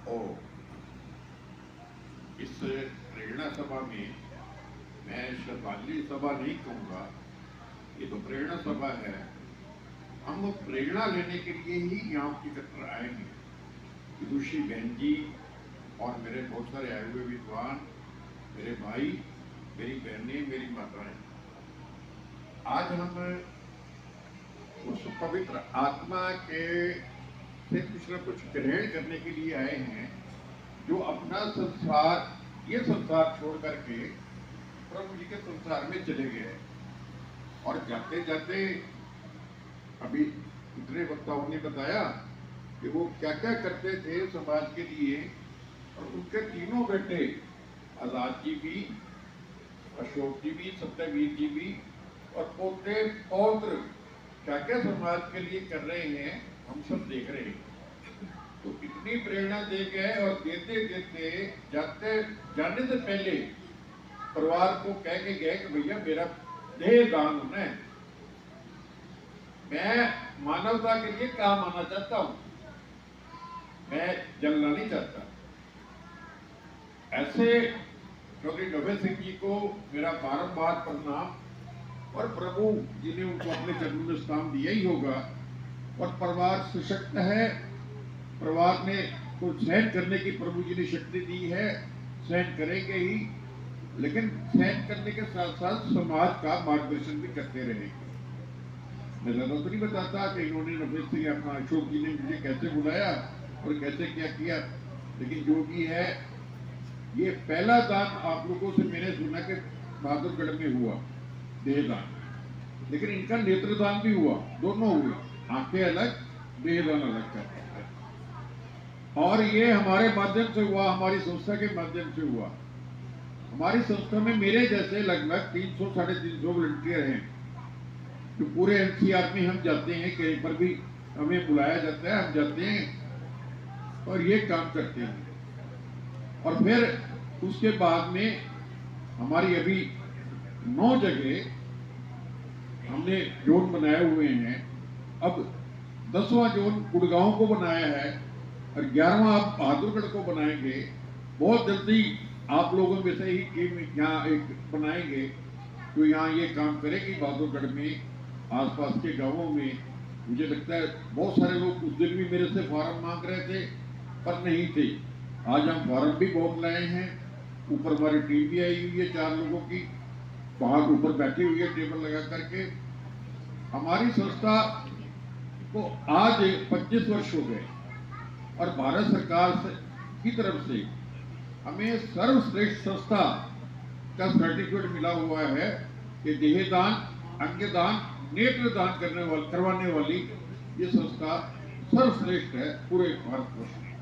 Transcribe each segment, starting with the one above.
और इस प्रेरणा सभा में मैं श्रद्धांजलि सभा नहीं कहूँगा, ये तो प्रेरणा सभा है। हम प्रेरणा लेने के लिए ही यहाँ एकत्र आएंगे। विदुषी बहन जी और मेरे बहुत सारे आए हुए विद्वान, मेरे भाई, मेरी बहनें, मेरी माताएं, आज हम उस पवित्र आत्मा के से कुछ न कुछ ग्रहण करने के लिए आए हैं, जो अपना संसार, ये संसार छोड़ करके प्रभु जी के संसार में चले गए। और जाते जाते अभी इतने वक्ताओं ने बताया कि वो क्या क्या करते थे समाज के लिए, और उनके तीनों बेटे, आजाद जी भी, अशोक जी भी, सत्यवीर जी भी, और पोते पौत्र क्या क्या समाज के लिए कर रहे हैं, हम सब देख रहे हैं। तो इतनी प्रेरणा दे गए, और देते देते जाने से पहले परिवार को कह के गए कि भैया मेरा देह दान होना है, मैं मानवता के लिए काम आना चाहता हूं, मैं जलना नहीं चाहता। ऐसे डॉक्टर नभे सिंह जी को मेरा बारंबार प्रणाम, और प्रभु जी ने उनको अपने चरणों में स्थान दिया ही होगा। और परिवार सशक्त है, परिवार ने को सहन करने की प्रभु जी ने शक्ति दी है, सहन करेंगे ही, लेकिन सहन करने के साथ साथ समाज का मार्गदर्शन भी करते रहेंगे। मैं ज्यादा तो नहीं बताता कि इन्होंने नभे सिंह, अपना अशोक जी ने मुझे कैसे बुलाया और कैसे क्या किया, लेकिन जो भी है, ये पहला दान आप लोगों से मैंने सुना कि बहादुरगढ़ में हुआ देहदान, लेकिन इनका नेत्रदान भी हुआ, दोनों हुए, आंखें अलग, देहदान अलग करते हैं। और ये हमारे माध्यम से हुआ, हमारी संस्था के माध्यम से हुआ। हमारी संस्था में मेरे जैसे लगभग 300-350 वॉलंटियर हैं, जो पूरे एनसीआर में हम जाते हैं, कहीं पर भी हमें बुलाया जाता है, हम जाते हैं और ये काम करते हैं। और फिर उसके बाद में हमारी अभी 9 जगह हमने जोन बनाए हुए हैं। अब 10वां जोन गुड़गांव को बनाया है, और 11वां आप बहादुरगढ़ को बनाएंगे। बहुत जल्दी आप लोगों में से ही टीम यहाँ एक बनाएंगे, तो यहाँ ये काम करेगी बहादुरगढ़ में, आसपास के गांवों में। मुझे लगता है बहुत सारे लोग उस दिन भी मेरे से फॉर्म मांग रहे थे, पर नहीं थे। आज हम फॉर्म भी बहुत लाए हैं। ऊपर हमारी टीम भी आई हुई है 4 लोगों की, वहां ऊपर बैठी हुई है टेबल लगा करके। हमारी संस्था को आज 25 वर्ष हो गए, और भारत सरकार की तरफ से हमें सर्वश्रेष्ठ संस्था का सर्टिफिकेट मिला हुआ है कि देहदान, अंगदान, नेत्रदान करवाने वाली ये संस्था सर्वश्रेष्ठ है पूरे भारतवर्ष में।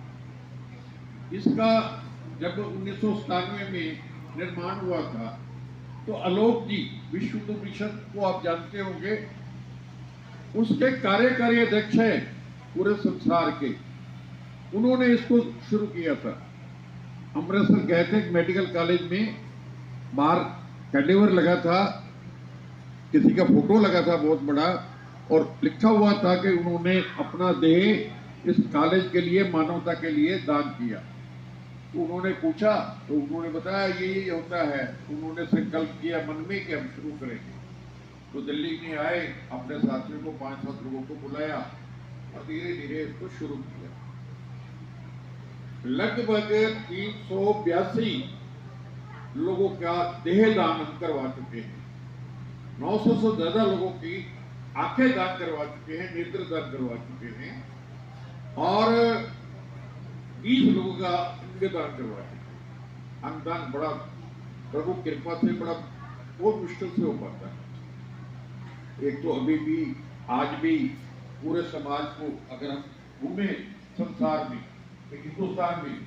इसका जब 1997 में निर्माण हुआ था, तो आलोक जी, विश्व हिंदू परिषद को आप जानते होंगे, उसके कार्यकारी अध्यक्ष है पूरे संसार के। उन्होंने इसको शुरू किया था। अमृतसर गए थे मेडिकल कॉलेज में, बाहर कैंडेवर लगा था, किसी का फोटो लगा था बहुत बड़ा, और लिखा हुआ था कि उन्होंने अपना देह इस कॉलेज के लिए, मानवता के लिए दान किया। तो उन्होंने पूछा, तो उन्होंने बताया ये होता है। उन्होंने संकल्प किया मन में कि हम शुरू करेंगे। तो दिल्ली में आए, अपने साथियों को 5-7 लोगों को बुलाया, और धीरे धीरे इसको शुरू किया। लगभग 382 लोगों का देह दान हम करवा चुके हैं। 900 से ज्यादा लोगों की आंखें दान करवा चुके हैं, नेत्र दान करवा चुके हैं, और 20 लोगों का अंगदान करवा चुके हैं। अंगदान बड़ा प्रभु कृपा से बड़ा बहुत मुश्किल से हो पाता है। एक तो अभी भी, आज भी पूरे समाज को अगर हम घूमे संसार में, हिंदुस्तान में,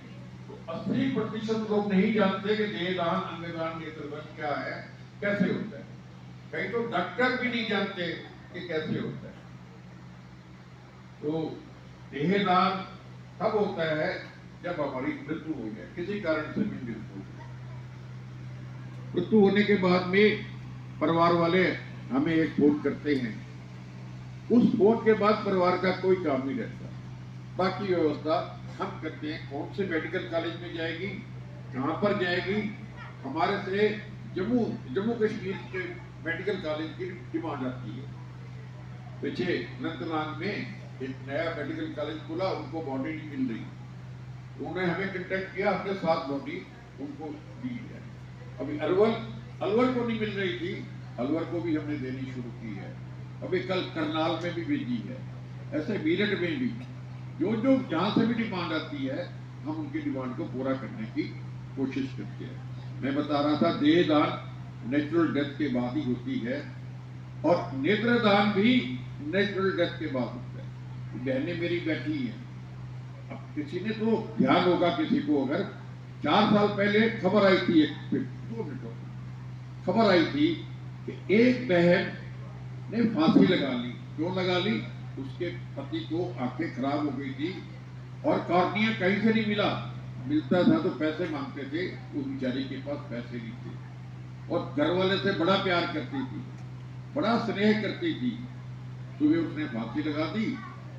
तो 80% लोग नहीं जानते कि देहदान, अंगदान, नेत्रदान क्या है, कैसे होता है। कहीं तो डॉक्टर भी नहीं जानते कि कैसे होता है। तो देहदान तब होता है जब हमारी मृत्यु हो जाए, किसी कारण से भी मृत्यु हो जाए। मृत्यु होने के बाद में परिवार वाले हमें एक फोन करते हैं। उस फोन के बाद परिवार का कोई काम नहीं रहता, बाकी व्यवस्था हम करते हैं, कौन से मेडिकल कॉलेज में जाएगी, कहाँ पर जाएगी। हमारे से जम्मू कश्मीर के मेडिकल कॉलेज की डिमांड आती है। पीछे अनंतनाग में एक नया मेडिकल कॉलेज खुला, उनको बॉडी नहीं मिल रही, उन्होंने हमें कांटेक्ट किया, हमने 7 बॉडी उनको दी है। अभी अलवर को नहीं मिल रही थी, अलवर को भी हमने देनी शुरू की है। अभी कल करनाल में भी भेजी है। ऐसे मेरठ में भी जो जहाँ से भी डिमांड आती है, हम उनकी डिमांड को पूरा करने की कोशिश करते हैं। मैं बता रहा था, देहदान नेचुरल डेथ के बाद ही होती है और नेत्रदान भी नेचुरल डेथ के बाद होता है। बहनें मेरी बैठी हैं, अब किसी ने तो ध्यान होगा, किसी को अगर 4 साल पहले खबर आई थी, 2 मिनट खबर आई थी कि एक बहन ने फांसी लगा ली। क्यों लगा ली? उसके पति को आंखें खराब हो गई थी और कॉर्निया कहीं से नहीं मिलता था तो पैसे मांगते थे, उस बेचारी के पास पैसे नहीं थे और घर वाले से बड़ा प्यार करती थी, बड़ा स्नेह करती थी। सुबह उसने फांसी लगा दी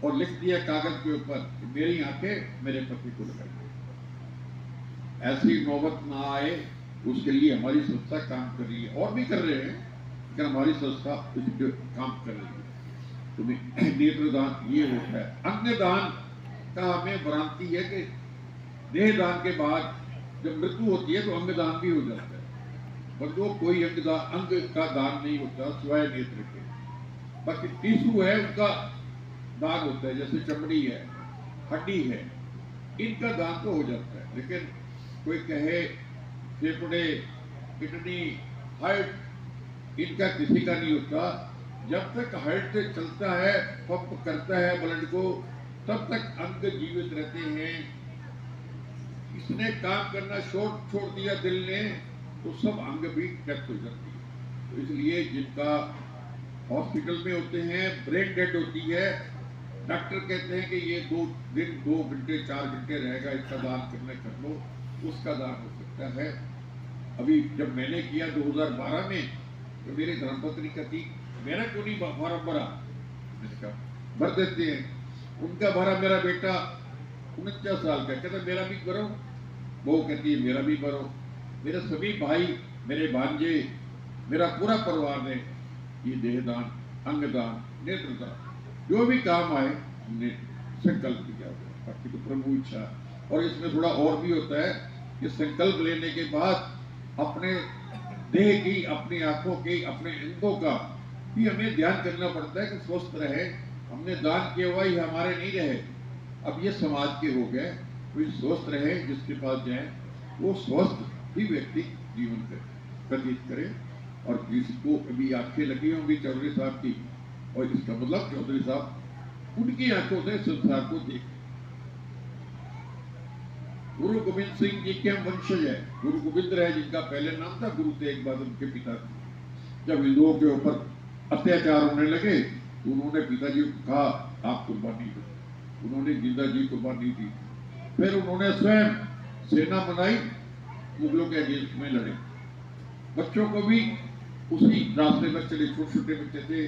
और लिख दिया कागज के ऊपर, मेरी आंखें मेरे पति को लगाई। ऐसी नौबत ना आए, उसके लिए हमारी संस्था काम कर रही है, और भी कर रहे हैं, लेकिन हमारी संस्था इस पर काम कर रही है। तो नेत्रदान ये होता है। अंगदान का हमें भ्रांति है कि देहदान के बाद जब मृत्यु होती है तो अंगदान भी हो जाता है, पर जो कोई अंग का दान नहीं होता सिवाय नेत्र के। बाकी टिश्यू है उनका दान होता है, जैसे चमड़ी है, हड्डी है, इनका दान तो हो जाता है। लेकिन कोई कहे फेफड़े, किडनी, हार्ट, इनका किसी का नहीं होता। जब तक हार्ट चलता है, पंप करता है ब्लड को, तब तक अंग जीवित रहते हैं। इसने काम करना छोड़ दिया दिल ने, तो सब अंग भी डेथ हो जाती है। तो इसलिए जिनका हॉस्पिटल में होते हैं, ब्रेन डेड होती है, डॉक्टर कहते हैं कि ये 2 दिन 2 घंटे 4 घंटे रहेगा, इसका दान करना कर लो, उसका दान हो सकता है। अभी जब मैंने किया 2012 में, तो मेरी धर्मपत्नी कहती, मेरा क्यों नहीं फॉर्म भरा? मैंने कहा भर देते हैं। उनका भरा, मेरा बेटा 49 साल का, कहता मेरा भी भरो। वो कहती है मेरा भी भरो। मेरे सभी भाई, मेरे भांजे, मेरा पूरा परिवार ने ये देहदान, अंगदान, नेत्रदान जो भी काम आए हमने संकल्प किया। बाकी तो प्रभु इच्छा। और इसमें थोड़ा और भी होता है कि संकल्प लेने के बाद अपने देह की, अपनी आंखों की, अपने अंगों का भी हमें ध्यान करना पड़ता है कि स्वस्थ रहे। हमने दान किया हुआ ही हमारे नहीं रहे, अब ये समाज के हो गए। कोई स्वस्थ रहे, जिसके पास जाए वो स्वस्थ ही व्यक्ति जीवन व्यतीत करे। और जिसको अभी आंखें लगी होंगी चौधरी साहब की, और इसका मतलब चौधरी साहब उनकी आंखों से संसार को देख। गुरु गोविंद सिंह जी के हम वंशज है। गुरु गोविंद रहे जिनका पहले नाम था, गुरु तेग बहादुर के पिता। जब हिंदुओं के ऊपर अत्याचार होने लगे, उन्होंने पिताजी को कहा आप कुर्बानी दो। उन्होंने जिंदा जी कुर्बानी दी। फिर उन्होंने स्वयं सेना बनाई, मुगलों के अगेंस्ट में लड़े। बच्चों को भी उसी रास्ते पर चले। छोटे छोटे बच्चे थे,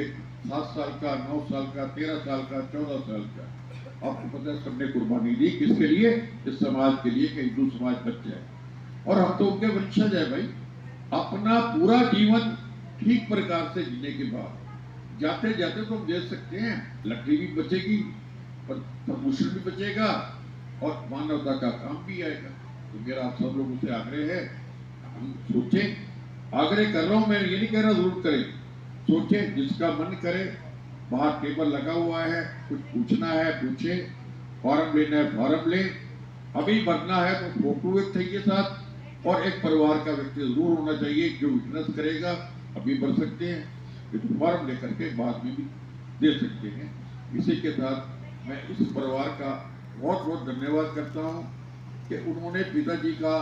एक 7 साल का, 9 साल का, 13 साल का, 14 साल का। आपको पता है सबने कुर्बानी दी, किसके लिए? इस समाज के लिए कि हिंदू समाज बच जाए। और हम तो उनके वंशज है भाई। अपना पूरा जीवन ठीक प्रकार से जीने के बाद जाते जाते तो हम देख सकते हैं, लकड़ी भी बचेगी, प्रदूषण भी बचेगा और मानवता का काम भी आएगा। तो मेरा आप सब लोगों से आग्रह है, हम सोचें। आग्रह कर रहा हूं मैं, ये नहीं कह रहा जरूर करें, सोचें, जिसका मन करे। बाहर टेबल लगा हुआ है, कुछ पूछना है पूछे, फॉर्म लेना है फॉर्म ले। अभी भरना है तो फोटो एक चाहिए साथ, और एक परिवार का व्यक्ति जरूर होना चाहिए जो विटनेस करेगा। अभी भर सकते हैं, तो फॉर्म लेकर के बाद में भी दे सकते हैं। इसी के साथ मैं इस परिवार का बहुत बहुत धन्यवाद करता हूं कि उन्होंने पिताजी का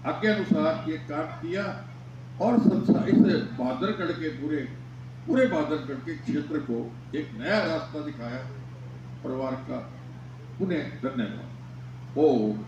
आज्ञानुसार ये काम किया और इस बहादुरगढ़ के पूरे बहादुरगढ़ के क्षेत्र को एक नया रास्ता दिखाया। परिवार का पुनः धन्यवाद। ओम